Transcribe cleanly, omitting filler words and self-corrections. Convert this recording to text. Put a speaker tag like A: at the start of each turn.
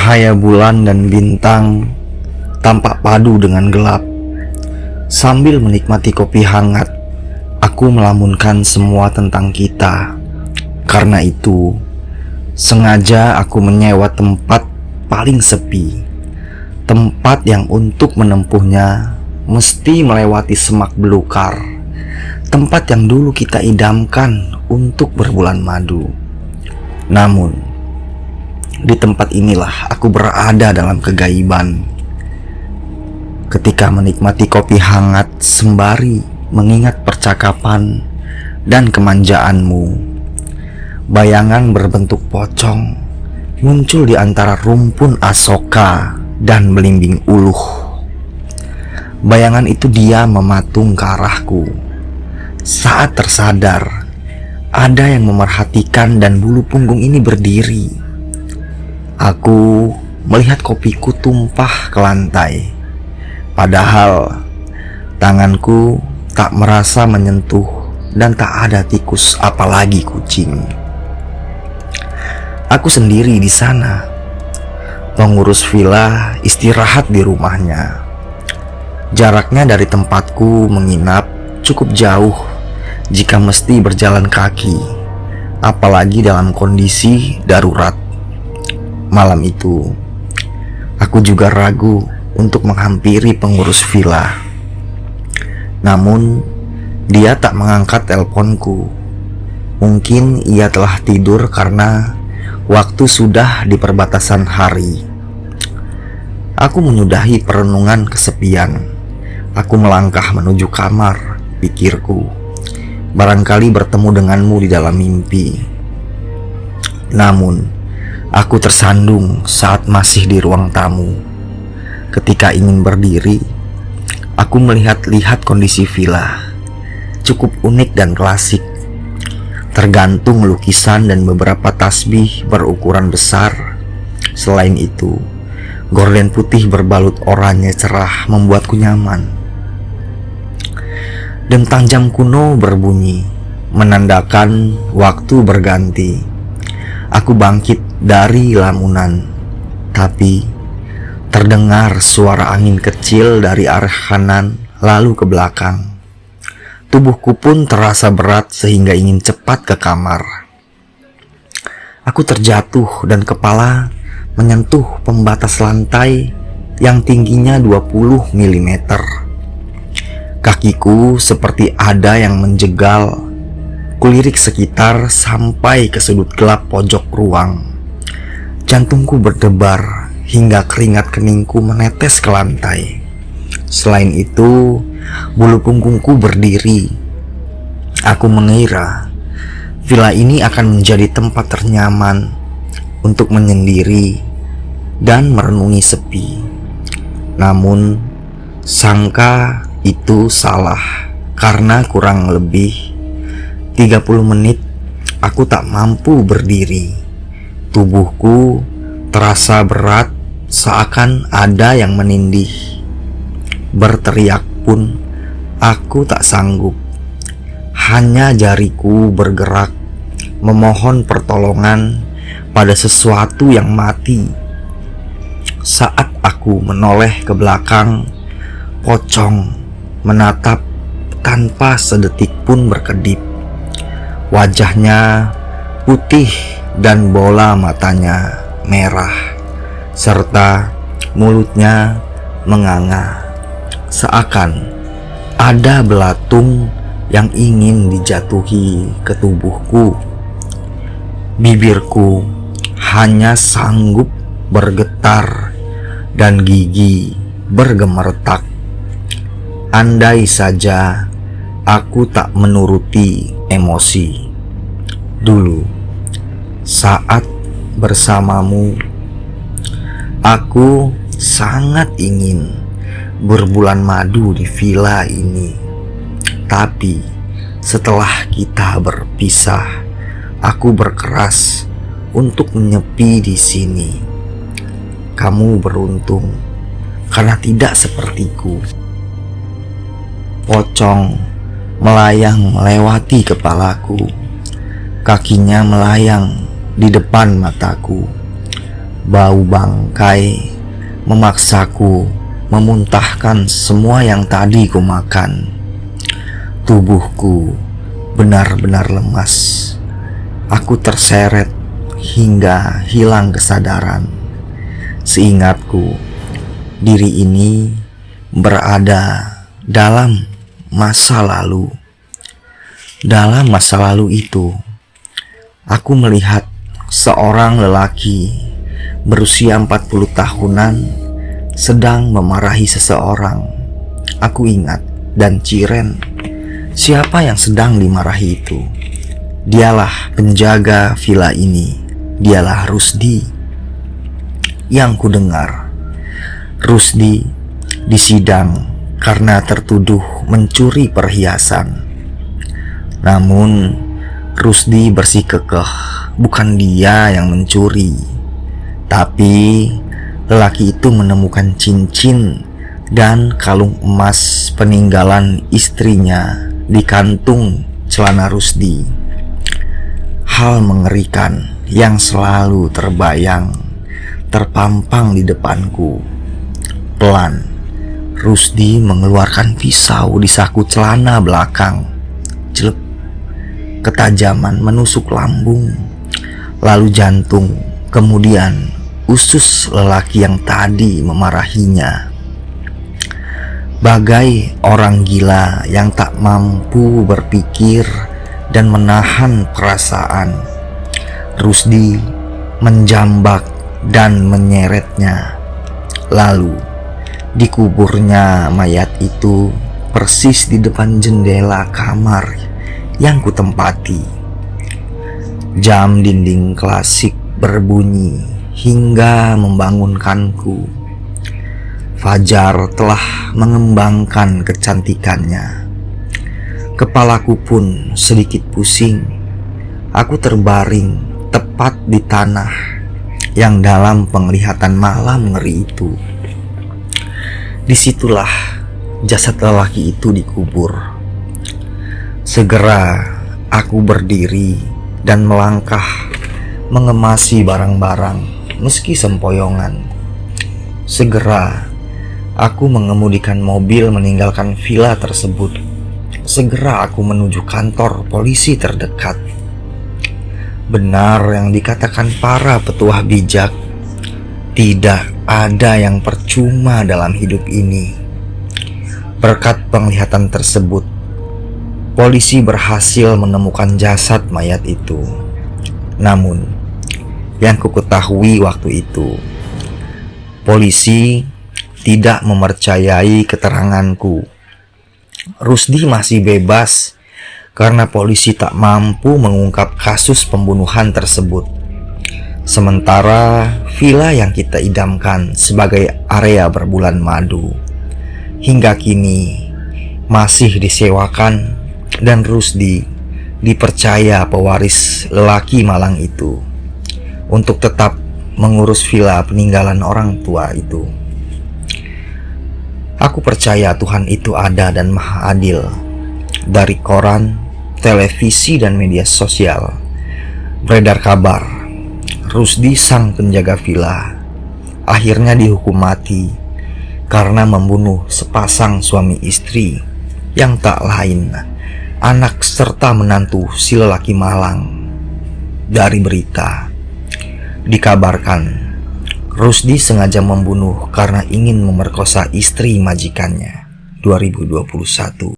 A: Cahaya bulan dan bintang tampak padu dengan gelap. Sambil menikmati kopi hangat, aku melamunkan semua tentang kita. Karena itu, sengaja aku menyewa tempat paling sepi. Tempat yang untuk menempuhnya mesti melewati semak belukar. Tempat yang dulu kita idamkan untuk berbulan madu. Namun, di tempat inilah aku berada dalam kegaiban. Ketika menikmati kopi hangat sembari mengingat percakapan dan kemanjaanmu, bayangan berbentuk pocong muncul di antara rumpun asoka dan belimbing uluh. Bayangan itu diam mematung ke arahku. Saat tersadar, ada yang memerhatikan dan bulu punggung ini berdiri. Aku melihat kopiku tumpah ke lantai. Padahal tanganku tak merasa menyentuh dan tak ada tikus apalagi kucing. Aku sendiri di sana. Pengurus villa istirahat di rumahnya. Jaraknya dari tempatku menginap cukup jauh jika mesti berjalan kaki, apalagi dalam kondisi darurat. Malam itu, aku juga ragu untuk menghampiri pengurus villa. Namun, dia tak mengangkat teleponku. Mungkin ia telah tidur karena waktu sudah di perbatasan hari. Aku menyudahi perenungan kesepian. Aku melangkah menuju kamar, pikirku. Barangkali bertemu denganmu di dalam mimpi. Namun, aku tersandung saat masih di ruang tamu. Ketika ingin berdiri, aku melihat-lihat kondisi villa. Cukup unik dan klasik. Tergantung lukisan dan beberapa tasbih berukuran besar. Selain itu, gorden putih berbalut oranye cerah membuatku nyaman. Dentang jam kuno berbunyi, menandakan waktu berganti. Aku bangkit dari lamunan, tapi terdengar suara angin kecil dari arah kanan lalu ke belakang. Tubuhku pun terasa berat sehingga ingin cepat ke kamar. Aku terjatuh dan kepala menyentuh pembatas lantai yang tingginya 20 mm. Kakiku seperti ada yang menjegal. Kulirik sekitar sampai ke sudut gelap pojok ruang. Jantungku berdebar hingga keringat keningku menetes ke lantai. Selain itu, bulu punggungku berdiri. Aku mengira villa ini akan menjadi tempat ternyaman untuk menyendiri dan merenungi sepi. Namun, sangka itu salah karena kurang lebih 30 menit aku tak mampu berdiri. Tubuhku terasa berat seakan ada yang menindih. Berteriak pun aku tak sanggup. Hanya jariku bergerak memohon pertolongan pada sesuatu yang mati. Saat aku menoleh ke belakang, pocong menatap tanpa sedetik pun berkedip. Wajahnya putih dan bola matanya merah, serta mulutnya menganga, seakan ada belatung yang ingin dijatuhi ke tubuhku. Bibirku hanya sanggup bergetar dan gigi bergemertak. Andai saja aku tak menuruti emosi. Dulu, saat bersamamu, aku sangat ingin berbulan madu di villa ini. Tapi setelah kita berpisah, aku berkeras untuk menyepi di sini. Kamu beruntung karena tidak sepertiku. Pocong melayang melewati kepalaku. Kakinya melayang di depan mataku. Bau bangkai memaksaku memuntahkan semua yang tadi ku makan. Tubuhku benar-benar lemas. Aku terseret hingga hilang kesadaran. Seingatku, diri ini berada dalam masa lalu. Dalam masa lalu itu, aku melihat seorang lelaki berusia 40 tahunan sedang memarahi seseorang. Aku ingat dan ciren siapa yang sedang dimarahi itu. Dialah penjaga villa ini. Dialah Rusdi. Yang ku dengar, Rusdi disidang karena tertuduh mencuri perhiasan. Namun Rusdi bersikekeh bukan dia yang mencuri, tapi lelaki itu menemukan cincin dan kalung emas peninggalan istrinya di kantung celana Rusdi. Hal mengerikan yang selalu terpampang di depanku. Pelan, Rusdi mengeluarkan pisau di saku celana belakang. Jelek, ketajaman menusuk lambung, lalu jantung, kemudian usus lelaki yang tadi memarahinya. Bagai orang gila yang tak mampu berpikir dan menahan perasaan, Rusdi menjambak dan menyeretnya. Lalu dikuburnya mayat itu persis di depan jendela kamar yang kutempati. Jam dinding klasik berbunyi hingga membangunkanku. Fajar telah mengembangkan kecantikannya. Kepalaku pun sedikit pusing. Aku terbaring tepat di tanah yang dalam penglihatan malam ngeri itu. Disitulah jasad lelaki itu dikubur. Segera aku berdiri dan melangkah mengemasi barang-barang meski sempoyongan. Segera aku mengemudikan mobil meninggalkan villa tersebut. Segera aku menuju kantor polisi terdekat. Benar yang dikatakan para petuah bijak, tidak ada yang percuma dalam hidup ini. Berkat penglihatan tersebut, polisi berhasil menemukan jasad mayat itu. Namun, yang kuketahui waktu itu, polisi tidak mempercayai keteranganku. Rusdi masih bebas karena polisi tak mampu mengungkap kasus pembunuhan tersebut. Sementara villa yang kita idamkan sebagai area berbulan madu hingga kini masih disewakan, dan Rusdi dipercaya pewaris lelaki malang itu untuk tetap mengurus villa peninggalan orang tua itu. Aku percaya Tuhan itu ada dan maha adil. Dari koran, televisi, dan media sosial beredar kabar Rusdi sang penjaga villa akhirnya dihukum mati karena membunuh sepasang suami istri yang tak lain anak serta menantu si lelaki malang. Dari berita dikabarkan Rusdi sengaja membunuh karena ingin memerkosa istri majikannya. 2021.